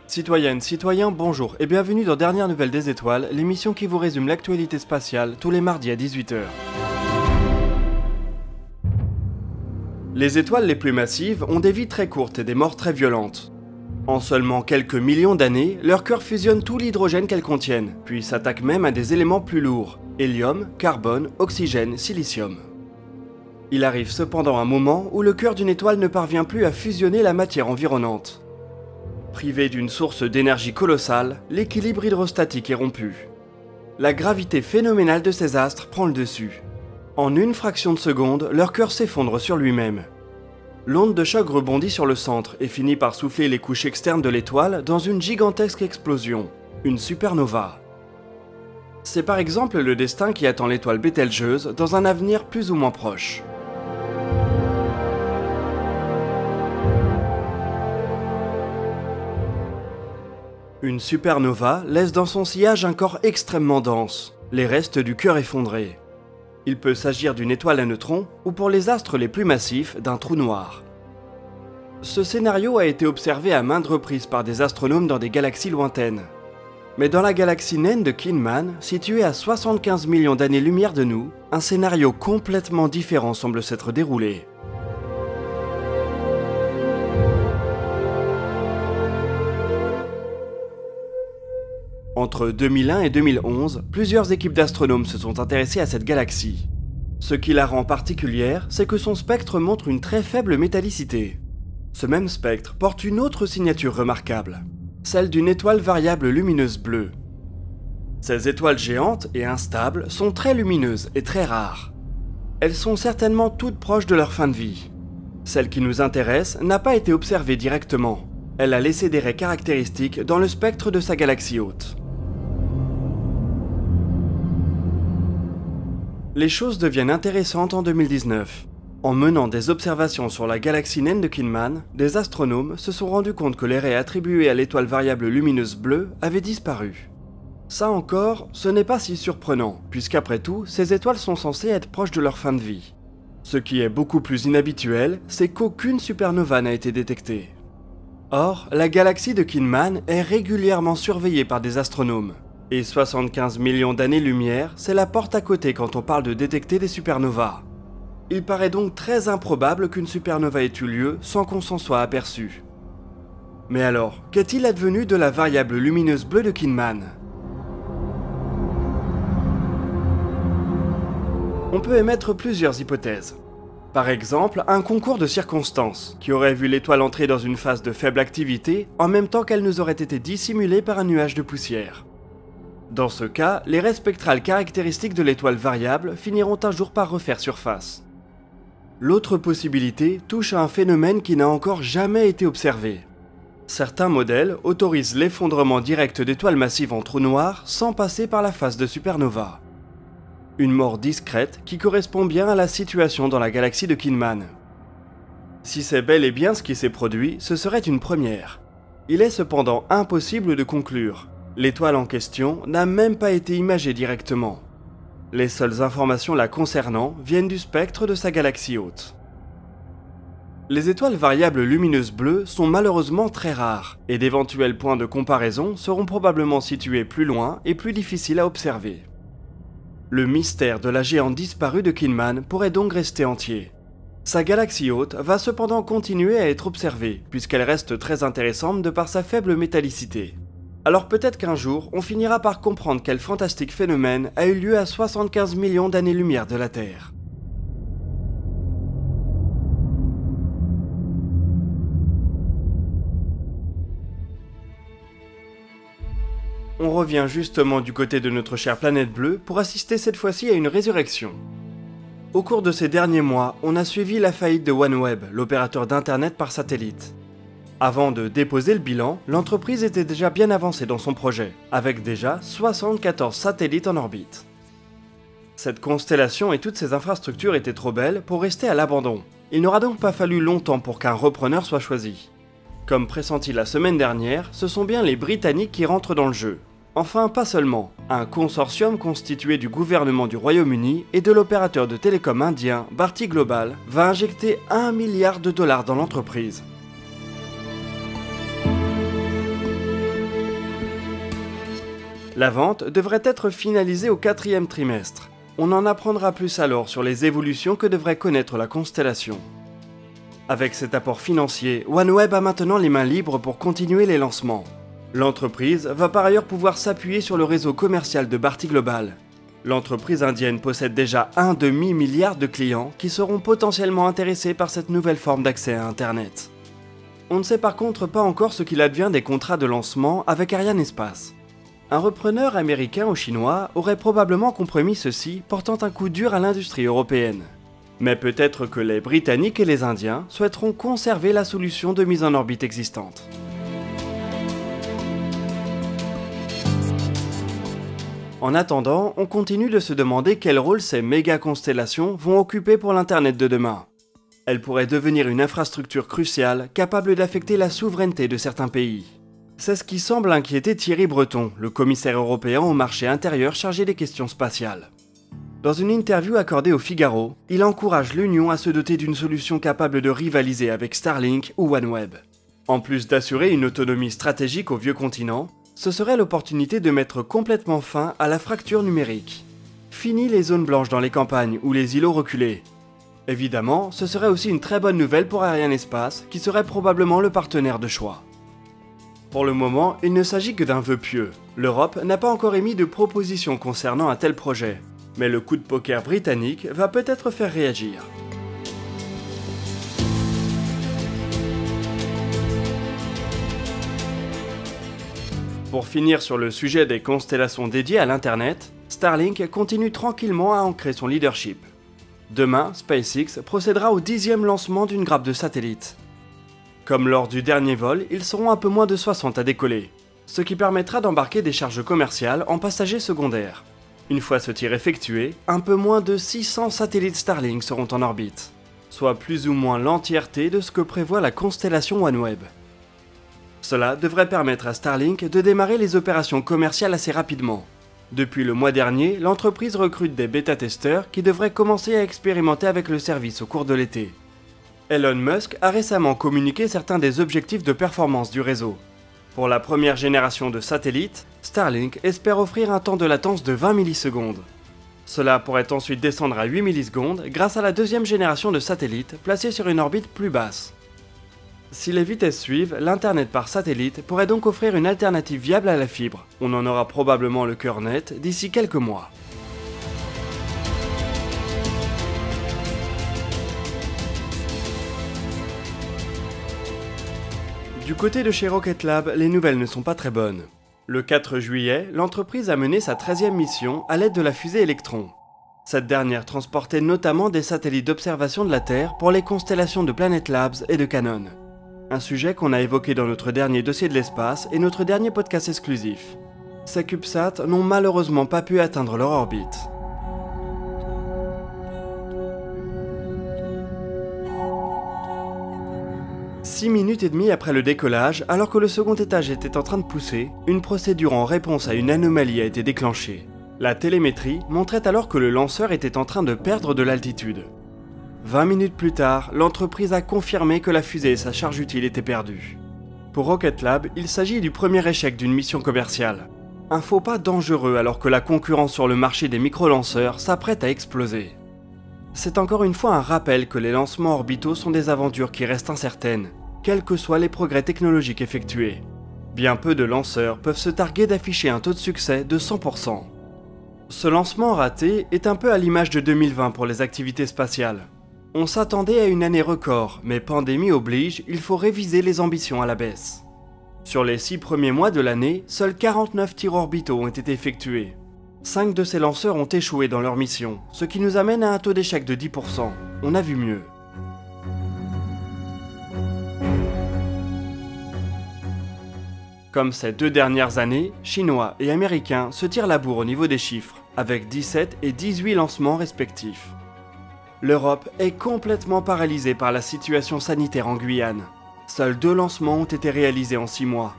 Citoyennes, citoyens, bonjour et bienvenue dans Dernières Nouvelles des Étoiles, l'émission qui vous résume l'actualité spatiale tous les mardis à 18 h. Les étoiles les plus massives ont des vies très courtes et des morts très violentes. En seulement quelques millions d'années, leur cœur fusionne tout l'hydrogène qu'elles contiennent, puis s'attaque même à des éléments plus lourds, hélium, carbone, oxygène, silicium. Il arrive cependant un moment où le cœur d'une étoile ne parvient plus à fusionner la matière environnante. Privé d'une source d'énergie colossale, l'équilibre hydrostatique est rompu. La gravité phénoménale de ces astres prend le dessus. En une fraction de seconde, leur cœur s'effondre sur lui-même. L'onde de choc rebondit sur le centre et finit par souffler les couches externes de l'étoile dans une gigantesque explosion, une supernova. C'est par exemple le destin qui attend l'étoile Bételgeuse dans un avenir plus ou moins proche. Une supernova laisse dans son sillage un corps extrêmement dense, les restes du cœur effondré. Il peut s'agir d'une étoile à neutrons ou pour les astres les plus massifs, d'un trou noir. Ce scénario a été observé à maintes reprises par des astronomes dans des galaxies lointaines. Mais dans la galaxie naine de Kinman, située à 75 millions d'années-lumière de nous, un scénario complètement différent semble s'être déroulé. Entre 2001 et 2011, plusieurs équipes d'astronomes se sont intéressées à cette galaxie. Ce qui la rend particulière, c'est que son spectre montre une très faible métallicité. Ce même spectre porte une autre signature remarquable, celle d'une étoile variable lumineuse bleue. Ces étoiles géantes et instables sont très lumineuses et très rares. Elles sont certainement toutes proches de leur fin de vie. Celle qui nous intéresse n'a pas été observée directement. Elle a laissé des raies caractéristiques dans le spectre de sa galaxie hôte. Les choses deviennent intéressantes en 2019. En menant des observations sur la galaxie naine de Kinman, des astronomes se sont rendus compte que les raies attribuées à l'étoile variable lumineuse bleue avaient disparu. Ça encore, ce n'est pas si surprenant, puisqu'après tout, ces étoiles sont censées être proches de leur fin de vie. Ce qui est beaucoup plus inhabituel, c'est qu'aucune supernova n'a été détectée. Or, la galaxie de Kinman est régulièrement surveillée par des astronomes. Et 75 millions d'années-lumière, c'est la porte à côté quand on parle de détecter des supernovas. Il paraît donc très improbable qu'une supernova ait eu lieu sans qu'on s'en soit aperçu. Mais alors, qu'est-il advenu de la variable lumineuse bleue de Kinman? On peut émettre plusieurs hypothèses. Par exemple, un concours de circonstances, qui aurait vu l'étoile entrer dans une phase de faible activité, en même temps qu'elle nous aurait été dissimulée par un nuage de poussière. Dans ce cas, les raies spectrales caractéristiques de l'étoile variable finiront un jour par refaire surface. L'autre possibilité touche à un phénomène qui n'a encore jamais été observé. Certains modèles autorisent l'effondrement direct d'étoiles massives en trous noirs sans passer par la phase de supernova. Une mort discrète qui correspond bien à la situation dans la galaxie de Kinman. Si c'est bel et bien ce qui s'est produit, ce serait une première. Il est cependant impossible de conclure. L'étoile en question n'a même pas été imagée directement. Les seules informations la concernant viennent du spectre de sa galaxie hôte. Les étoiles variables lumineuses bleues sont malheureusement très rares, et d'éventuels points de comparaison seront probablement situés plus loin et plus difficiles à observer. Le mystère de la géante disparue de Kinman pourrait donc rester entier. Sa galaxie hôte va cependant continuer à être observée, puisqu'elle reste très intéressante de par sa faible métallicité. Alors peut-être qu'un jour, on finira par comprendre quel fantastique phénomène a eu lieu à 75 millions d'années-lumière de la Terre. On revient justement du côté de notre chère planète bleue pour assister cette fois-ci à une résurrection. Au cours de ces derniers mois, on a suivi la faillite de OneWeb, l'opérateur d'internet par satellite. Avant de déposer le bilan, l'entreprise était déjà bien avancée dans son projet, avec déjà 74 satellites en orbite. Cette constellation et toutes ses infrastructures étaient trop belles pour rester à l'abandon. Il n'aura donc pas fallu longtemps pour qu'un repreneur soit choisi. Comme pressenti la semaine dernière, ce sont bien les Britanniques qui rentrent dans le jeu. Enfin, pas seulement. Un consortium constitué du gouvernement du Royaume-Uni et de l'opérateur de télécom indien Bharti Global va injecter 1 milliard de dollars dans l'entreprise. La vente devrait être finalisée au 4e trimestre. On en apprendra plus alors sur les évolutions que devrait connaître la constellation. Avec cet apport financier, OneWeb a maintenant les mains libres pour continuer les lancements. L'entreprise va par ailleurs pouvoir s'appuyer sur le réseau commercial de Bharti Global. L'entreprise indienne possède déjà un demi-milliard de clients qui seront potentiellement intéressés par cette nouvelle forme d'accès à Internet. On ne sait par contre pas encore ce qu'il advient des contrats de lancement avec Arianespace. Un repreneur américain ou chinois aurait probablement compromis ceci, portant un coup dur à l'industrie européenne. Mais peut-être que les Britanniques et les Indiens souhaiteront conserver la solution de mise en orbite existante. En attendant, on continue de se demander quel rôle ces méga-constellations vont occuper pour l'Internet de demain. Elles pourraient devenir une infrastructure cruciale capable d'affecter la souveraineté de certains pays. C'est ce qui semble inquiéter Thierry Breton, le commissaire européen au marché intérieur chargé des questions spatiales. Dans une interview accordée au Figaro, il encourage l'Union à se doter d'une solution capable de rivaliser avec Starlink ou OneWeb. En plus d'assurer une autonomie stratégique au vieux continent, ce serait l'opportunité de mettre complètement fin à la fracture numérique. Fini les zones blanches dans les campagnes ou les îlots reculés. Évidemment, ce serait aussi une très bonne nouvelle pour Arianespace, qui serait probablement le partenaire de choix. Pour le moment, il ne s'agit que d'un vœu pieux. L'Europe n'a pas encore émis de proposition concernant un tel projet, mais le coup de poker britannique va peut-être faire réagir. Pour finir sur le sujet des constellations dédiées à l'Internet, Starlink continue tranquillement à ancrer son leadership. Demain, SpaceX procédera au 10e lancement d'une grappe de satellites. Comme lors du dernier vol, ils seront un peu moins de 60 à décoller, ce qui permettra d'embarquer des charges commerciales en passagers secondaires. Une fois ce tir effectué, un peu moins de 600 satellites Starlink seront en orbite, soit plus ou moins l'entièreté de ce que prévoit la constellation OneWeb. Cela devrait permettre à Starlink de démarrer les opérations commerciales assez rapidement. Depuis le mois dernier, l'entreprise recrute des bêta-testeurs qui devraient commencer à expérimenter avec le service au cours de l'été. Elon Musk a récemment communiqué certains des objectifs de performance du réseau. Pour la première génération de satellites, Starlink espère offrir un temps de latence de 20 millisecondes. Cela pourrait ensuite descendre à 8 millisecondes grâce à la deuxième génération de satellites placés sur une orbite plus basse. Si les vitesses suivent, l'Internet par satellite pourrait donc offrir une alternative viable à la fibre. On en aura probablement le cœur net d'ici quelques mois. Du côté de chez Rocket Lab, les nouvelles ne sont pas très bonnes. Le 4 juillet, l'entreprise a mené sa 13e mission à l'aide de la fusée Electron. Cette dernière transportait notamment des satellites d'observation de la Terre pour les constellations de Planet Labs et de Canonn. Un sujet qu'on a évoqué dans notre dernier dossier de l'espace et notre dernier podcast exclusif. Ces CubeSats n'ont malheureusement pas pu atteindre leur orbite. « 6 minutes et demie après le décollage, alors que le second étage était en train de pousser, une procédure en réponse à une anomalie a été déclenchée. La télémétrie montrait alors que le lanceur était en train de perdre de l'altitude. 20 minutes plus tard, l'entreprise a confirmé que la fusée et sa charge utile étaient perdues. Pour Rocket Lab, il s'agit du premier échec d'une mission commerciale. Un faux pas dangereux alors que la concurrence sur le marché des micro-lanceurs s'apprête à exploser. C'est encore une fois un rappel que les lancements orbitaux sont des aventures qui restent incertaines, quels que soient les progrès technologiques effectués. Bien peu de lanceurs peuvent se targuer d'afficher un taux de succès de 100%. Ce lancement raté est un peu à l'image de 2020 pour les activités spatiales. On s'attendait à une année record, mais pandémie oblige, il faut réviser les ambitions à la baisse. Sur les 6 premiers mois de l'année, seuls 49 tirs orbitaux ont été effectués. 5 de ces lanceurs ont échoué dans leur mission, ce qui nous amène à un taux d'échec de 10%. On a vu mieux. Comme ces 2 dernières années, Chinois et Américains se tirent la bourre au niveau des chiffres, avec 17 et 18 lancements respectifs. L'Europe est complètement paralysée par la situation sanitaire en Guyane. Seuls 2 lancements ont été réalisés en 6 mois.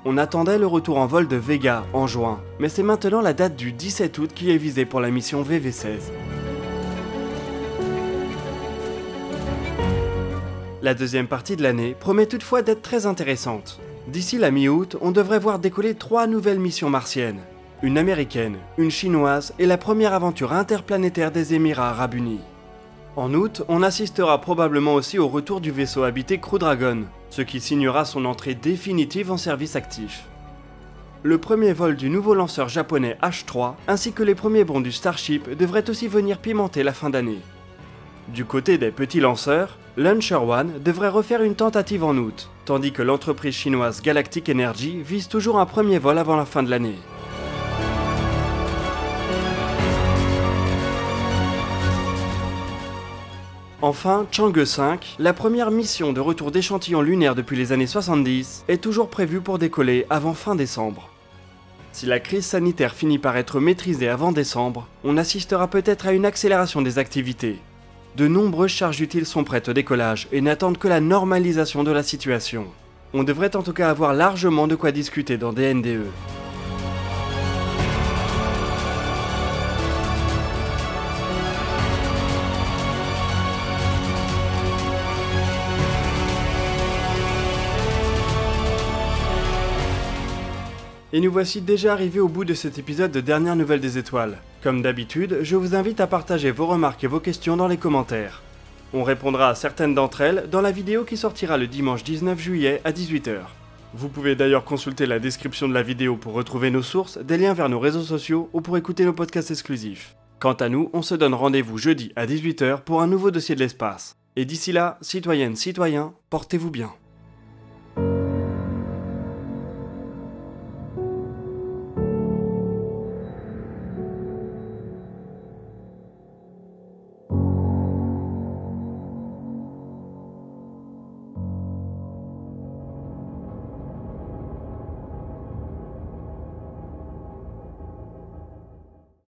On attendait le retour en vol de Vega en juin, mais c'est maintenant la date du 17 août qui est visée pour la mission VV16. La deuxième partie de l'année promet toutefois d'être très intéressante. D'ici la mi-août, on devrait voir décoller 3 nouvelles missions martiennes. Une américaine, une chinoise et la première aventure interplanétaire des Émirats Arabes Unis. En août, on assistera probablement aussi au retour du vaisseau habité Crew Dragon, ce qui signera son entrée définitive en service actif. Le premier vol du nouveau lanceur japonais H3 ainsi que les premiers bons du Starship devraient aussi venir pimenter la fin d'année. Du côté des petits lanceurs, Launcher One devrait refaire une tentative en août, tandis que l'entreprise chinoise Galactic Energy vise toujours un premier vol avant la fin de l'année. Enfin, Chang'e 5, la première mission de retour d'échantillons lunaires depuis les années 70, est toujours prévue pour décoller avant fin décembre. Si la crise sanitaire finit par être maîtrisée avant décembre, on assistera peut-être à une accélération des activités. De nombreuses charges utiles sont prêtes au décollage et n'attendent que la normalisation de la situation. On devrait en tout cas avoir largement de quoi discuter dans des NDE. Et nous voici déjà arrivés au bout de cet épisode de Dernières Nouvelles des Étoiles. Comme d'habitude, je vous invite à partager vos remarques et vos questions dans les commentaires. On répondra à certaines d'entre elles dans la vidéo qui sortira le dimanche 19 juillet à 18 h. Vous pouvez d'ailleurs consulter la description de la vidéo pour retrouver nos sources, des liens vers nos réseaux sociaux ou pour écouter nos podcasts exclusifs. Quant à nous, on se donne rendez-vous jeudi à 18 h pour un nouveau dossier de l'espace. Et d'ici là, citoyennes, citoyens, portez-vous bien.